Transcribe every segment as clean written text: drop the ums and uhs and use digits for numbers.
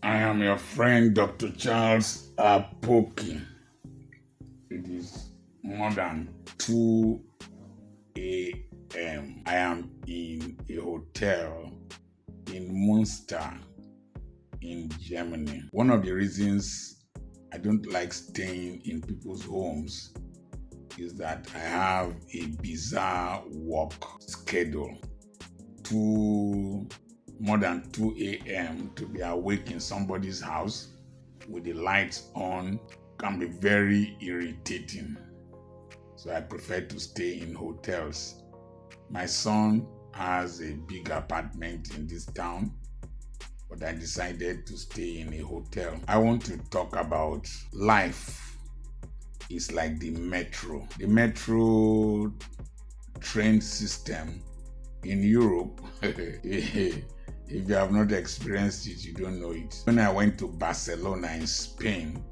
I am your friend, Dr. Charles Apoki. It is more than 2 a.m. I am in a hotel in Munster in Germany. One of the reasons I don't like staying in people's homes is that I have a bizarre work schedule. More than 2 a.m. to be awake in somebody's house with the lights on can be very irritating. So I prefer to stay in hotels. My son has a big apartment in this town, but I decided to stay in a hotel. I want to talk about life is like the metro. The metro train system in Europe, if you have not experienced it, you don't know it. When I went to Barcelona in Spain,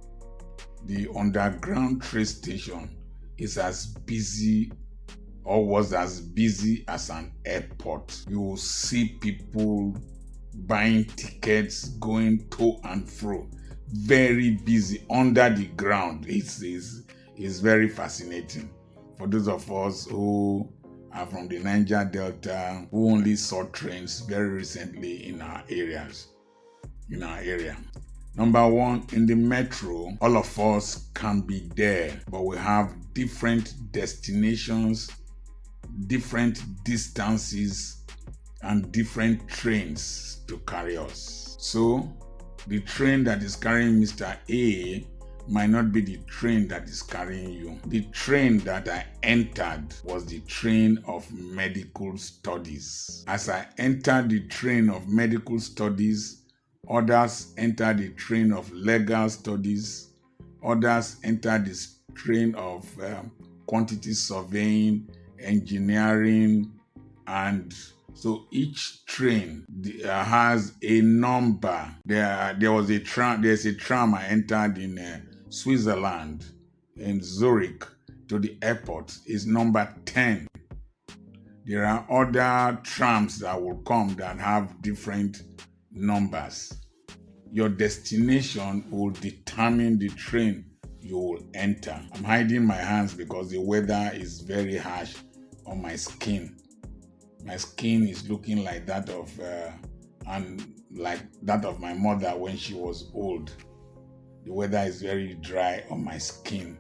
the underground train station is as busy or was as busy as an airport. You will see people buying tickets, going to and fro. Very busy under the ground. It's very fascinating. For those of us who are from the Niger Delta, who only saw trains very recently in our area. Number one, in the metro, all of us can be there, but we have different destinations, different distances, and different trains to carry us. So, the train that is carrying Mr. A might not be the train that is carrying you. The train that I entered was the train of medical studies. As I entered the train of medical studies, others entered the train of legal studies, others entered the train of quantity surveying, engineering, and so each train has a number. There's a tram I entered in Switzerland, in Zurich, to the airport. Is number 10. There are other trams that will come that have different numbers. Your destination will determine the train you will enter. I'm hiding my hands because the weather is very harsh on my skin. My skin is looking like that of my mother when she was old. The weather is very dry on my skin,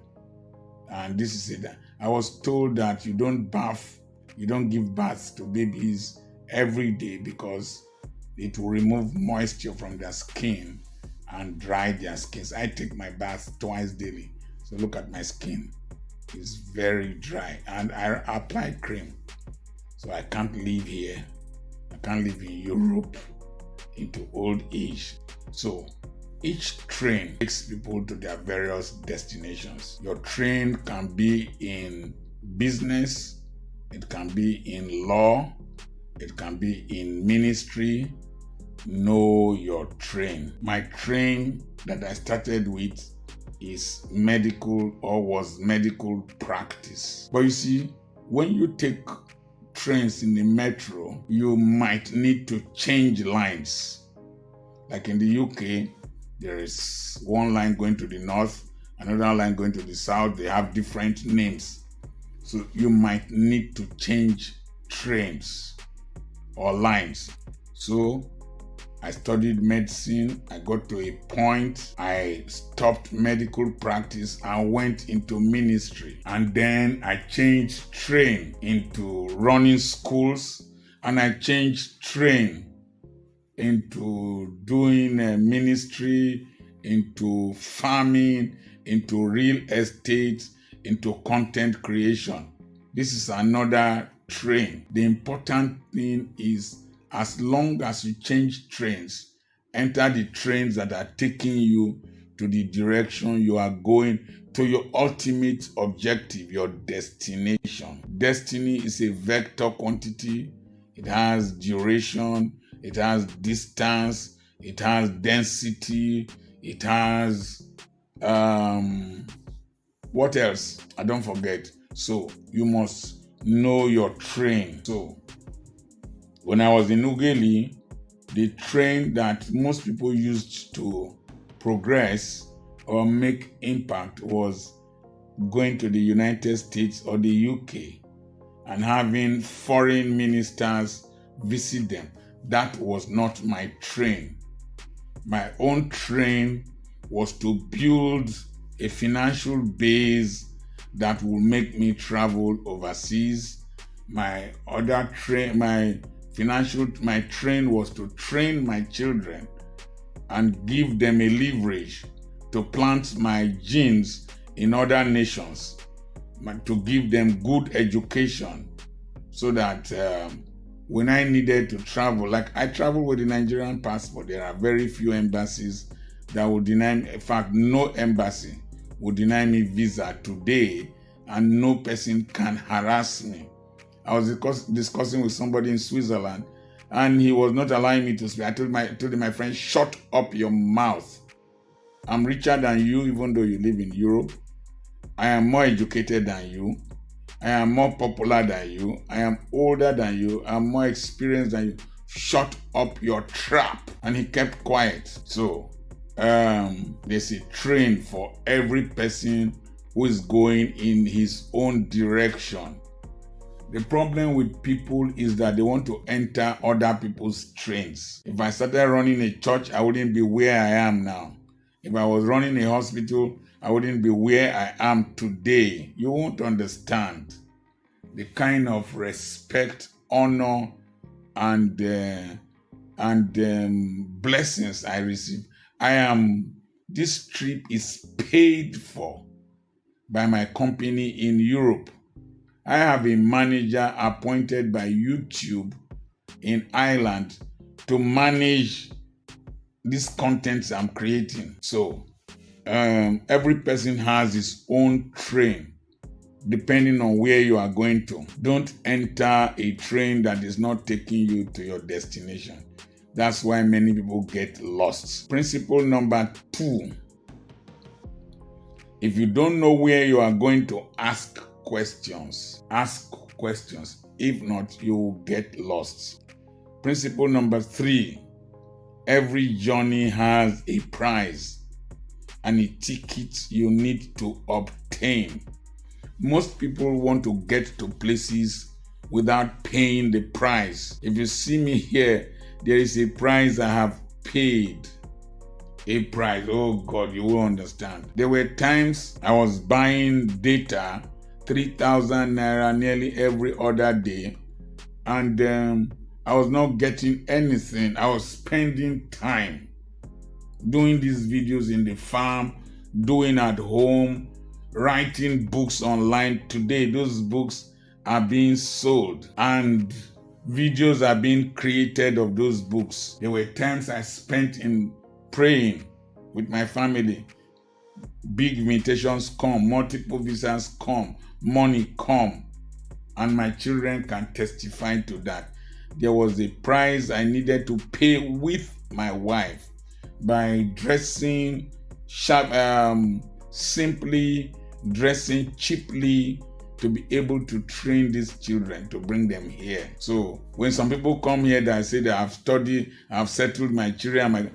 and this is it. I was told that you don't give bath to babies every day because it will remove moisture from their skin and dry their skins. I take my bath twice daily, so look at my skin. It's very dry, and I apply cream. So I can't live here. I can't live in Europe into old age. So each train takes people to their various destinations. Your train can be in business, it can be in law, it can be in ministry. Know your train. My train that I started with is was medical practice. But you see, when you take trains in the metro, you might need to change lines. Like in the UK, there is one line going to the north, another line going to the south. They have different names. So you might need to change trains or lines. So I studied medicine. I got to a point. I stopped medical practice and went into ministry. And then I changed train into running schools. And I changed train into doing ministry, into farming, into real estate, into content creation. This is another train. The important thing is, as long as you change trains, enter the trains that are taking you to the direction you are going, to your ultimate objective, your destination. Destiny is a vector quantity. It has duration, it has distance, it has density, it has what else? I don't forget. So you must know your train. So when I was in Ughelli, The train that most people used to progress or make impact was going to the United States or the UK and having foreign ministers visit them. That was not my train. My own train was to build a financial base that will make me travel overseas. My train was to train my children and give them a leverage to plant my genes in other nations, to give them good education so that when I needed to travel, like I travel with the Nigerian passport, there are very few embassies that will deny me. In fact, no embassy will deny me visa today, and no person can harass me. I was discussing with somebody in Switzerland, and he was not allowing me to speak. I told my friend, shut up your mouth. I'm richer than you, even though you live in Europe. I am more educated than you. I am more popular than you. I am older than you. I'm more experienced than you. Shut up your trap. And he kept quiet. So, there's a train for every person who is going in his own direction. The problem with people is that they want to enter other people's trains. If I started running a church, I wouldn't be where I am now. If I was running a hospital, I wouldn't be where I am today. You won't understand the kind of respect, honor, and blessings I receive. This trip is paid for by my company in Europe. I have a manager appointed by YouTube in Ireland to manage these contents I'm creating. So every person has his own train depending on where you are going to. Don't enter a train that is not taking you to your destination. That's why many people get lost. Principle number 2. If you don't know where you are going to, ask questions. Ask questions. If not, you will get lost. Principle number 3. Every journey has a price and a ticket you need to obtain. Most people want to get to places without paying the price. If you see me here, there is a price I have paid. A price. Oh God, you will understand. There were times I was buying data, 3,000 naira nearly every other day, and I was not getting anything. I was spending time doing these videos in the farm, doing at home, writing books online. Today, those books are being sold and videos are being created of those books. There were times I spent in praying with my family. Big invitations come, multiple visas come, money come, and my children can testify to that. There was a price I needed to pay with my wife by dressing simply, dressing cheaply, to be able to train these children, to bring them here. So when some people come here that say that I've studied, I've settled my children, I'm like,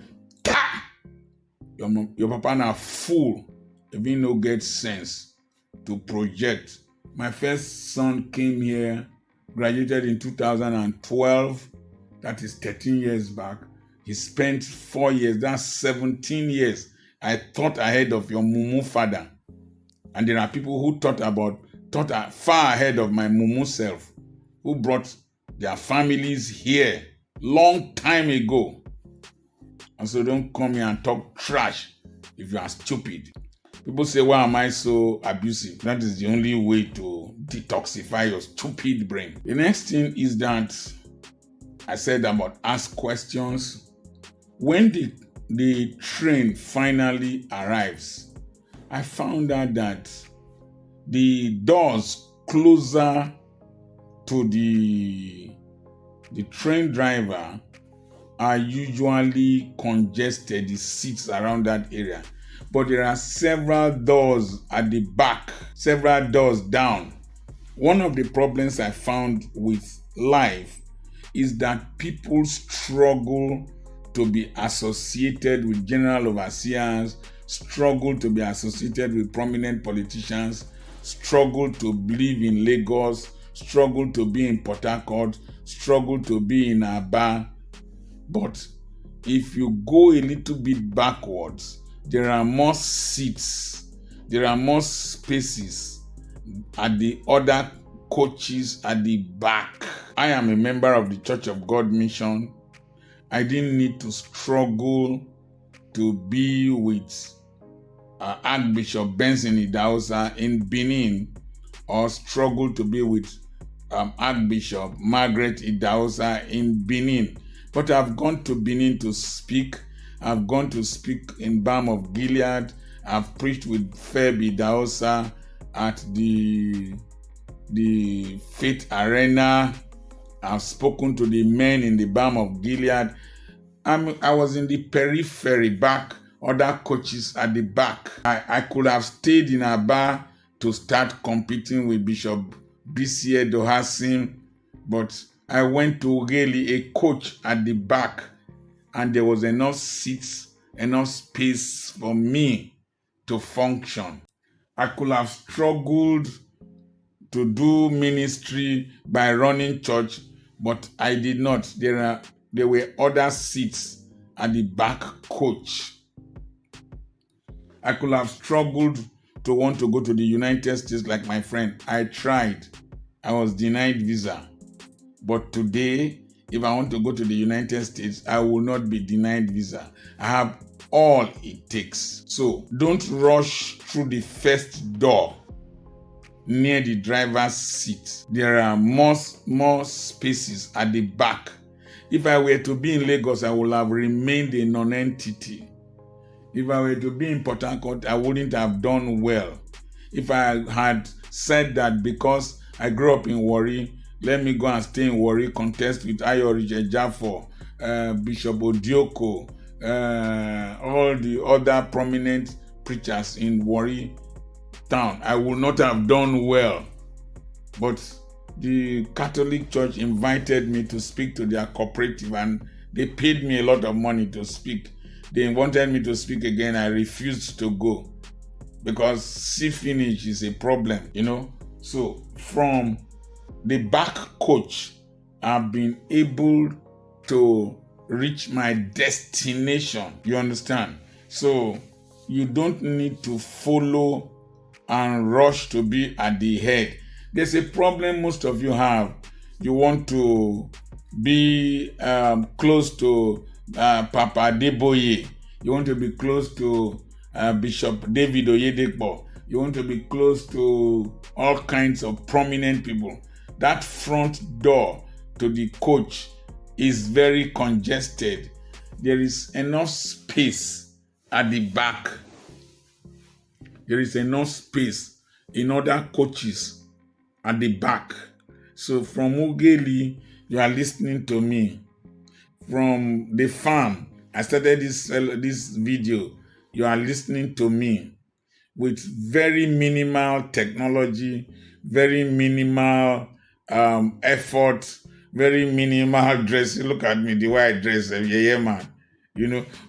your papa na fool. If you no get sense to project. My first son came here, graduated in 2012. That is 13 years back. He spent 4 years, that's 17 years. I thought ahead of your mumu father. And there are people who thought far ahead of my mumu self, who brought their families here long time ago. And so don't come here and talk trash if you are stupid. People say, why am I so abusive? That is the only way to detoxify your stupid brain. The next thing is that I said about ask questions. When the train finally arrives, I found out that the doors closer to the train driver are usually congested, the seats around that area. But there are several doors at the back, several doors down. One of the problems I found with life is that people struggle to be associated with general overseers, struggle to be associated with prominent politicians, struggle to live in Lagos, struggle to be in Port Harcourt, struggle to be in Aba. But if you go a little bit backwards, there are more seats, there are more spaces at the other coaches at the back. I am a member of the Church of God Mission. I didn't need to struggle to be with Archbishop Benson Idahosa in Benin, or struggle to be with Archbishop Margaret Idahosa in Benin. But I've gone to Benin to speak. I've gone to speak in Balm of Gilead. I've preached with Feb Idahosa at the Faith Arena. I've spoken to the men in the Balm of Gilead. I was in the periphery back, other coaches at the back. I could have stayed in Aba to start competing with Bishop B.C. Edohasim, but I went to really a coach at the back, and there was enough seats, enough space for me to function. I could have struggled to do ministry by running church, but I did not. There were other seats at the back coach. I could have struggled to want to go to the United States like my friend. I tried. I was denied visa. But today, if I want to go to the United States, I will not be denied visa. I have all it takes. So don't rush through the first door near the driver's seat. There are more spaces at the back. If I were to be in Lagos, I would have remained a non-entity. If I were to be in Port Harcourt, I wouldn't have done well. If I had said that because I grew up in Warri, let me go and stay in Warri, contest with Ayorich Ejafo, Bishop Odioko, all the other prominent preachers in Warri town, I would not have done well. But the Catholic Church invited me to speak to their cooperative, and they paid me a lot of money to speak. They wanted me to speak again. I refused to go because see finish is a problem, So from the back coach, I've been able to reach my destination. You understand? So you don't need to follow and rush to be at the head. There's a problem most of you have. You want to be close to Papa Adeboye. You want to be close to Bishop David Oyedepo. You want to be close to all kinds of prominent people. That front door to the coach is very congested. There is enough space at the back. There is enough space in other coaches at the back. So from Ugeli, you are listening to me. From the farm, I started this video. You are listening to me with very minimal technology, very minimal effort, very minimal dress. Look at me, the way I dress, yeah, man.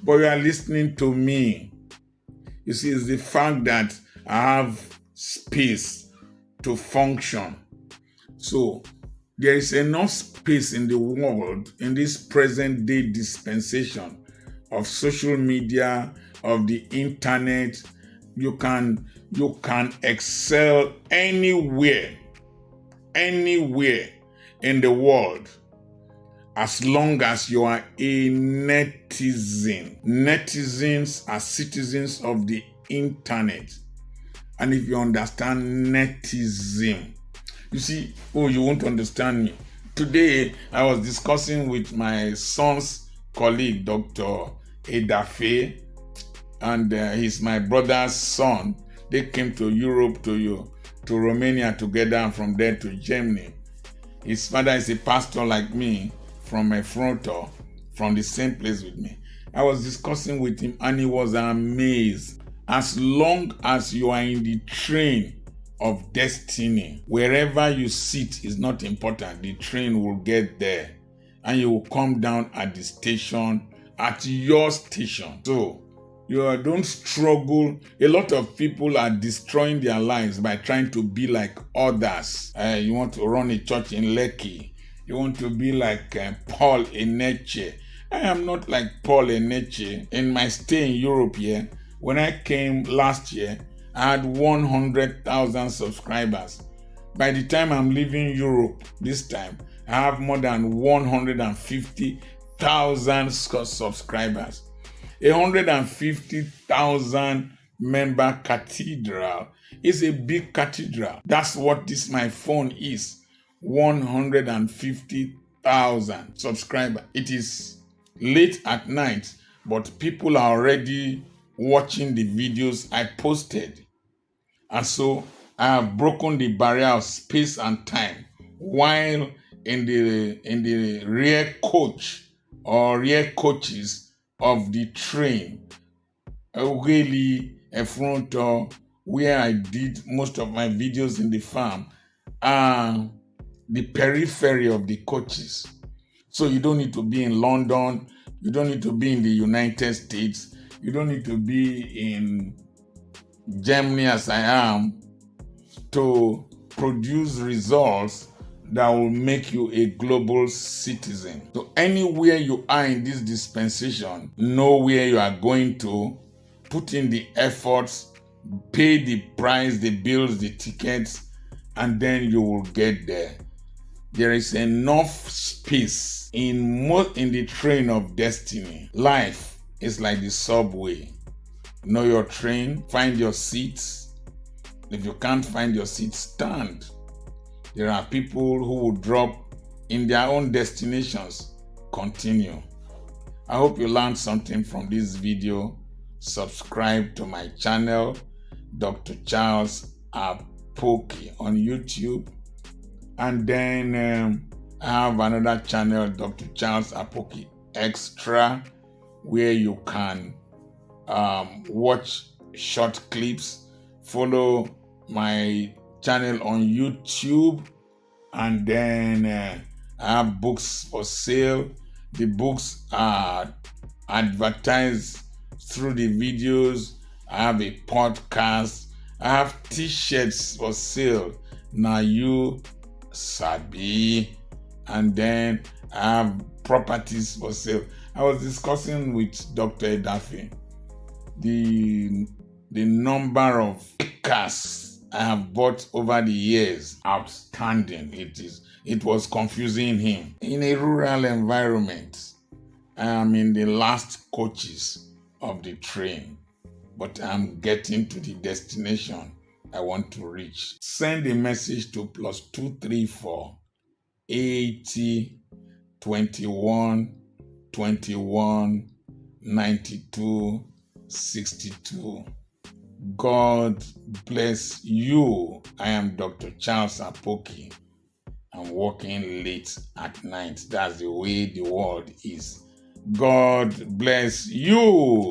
But you are listening to me. You see, it's the fact that I have space to function. So there is enough space in the world, in this present day dispensation of social media, of the internet. You can excel anywhere in the world, as long as you are a netizen. Netizens are citizens of the internet. And if you understand netism, you see, you won't understand me. Today, I was discussing with my son's colleague, Dr. Edafe, and he's my brother's son. They came to Europe, to Romania together, and from there to Germany. His father is a pastor like me, from Efronto, from the same place with me. I was discussing with him, and he was amazed. As long as you are in the train of destiny, wherever you sit is not important. The train will get there, and you will come down at the station at your station. So you don't struggle. A lot of people are destroying their lives by trying to be like others. You want to run a church in Lekki. You want to be like Paul Eneche. I am not like Paul Eneche. In my stay in Europe here, when I came last year, I had 100,000 subscribers. By the time I'm leaving Europe this time, I have more than 150,000 subscribers. 150,000 member cathedral is a big cathedral. That's what this my phone is. 150,000 subscribers. It is late at night, but people are already watching the videos I posted. And so I have broken the barrier of space and time while in the rear coach or rear coaches of the train, really in front of where I did most of my videos in the farm, the periphery of the coaches. So you don't need to be in London, you don't need to be in the United States, you don't need to be in Germany as I am to produce results that will make you a global citizen. So anywhere you are in this dispensation, know where you are going to, put in the efforts, pay the price, the bills, the tickets, and then you will get there. There is enough space in the train of destiny. Life is like the subway. Know your train, find your seats. If you can't find your seat, stand. There are people who will drop in their own destinations. Continue. I hope you learned something from this video. Subscribe to my channel, Dr. Charles Apoki on YouTube. And then I have another channel, Dr. Charles Apoki Extra, where you can watch short clips. Follow my channel on YouTube, and then I have books for sale. The books are advertised through the videos. I have a podcast. I have t-shirts for sale. Now you sabi. And then I have properties for sale. I was discussing with Dr. Edafe the number of acres I have bought over the years. Outstanding. It was confusing him. In a rural environment, I am in the last coaches of the train, but I'm getting to the destination I want to reach. Send a message to +234 80 21 21 92 62. God bless you. I am Dr. Charles Apoki. I'm working late at night. That's the way the world is. God bless you.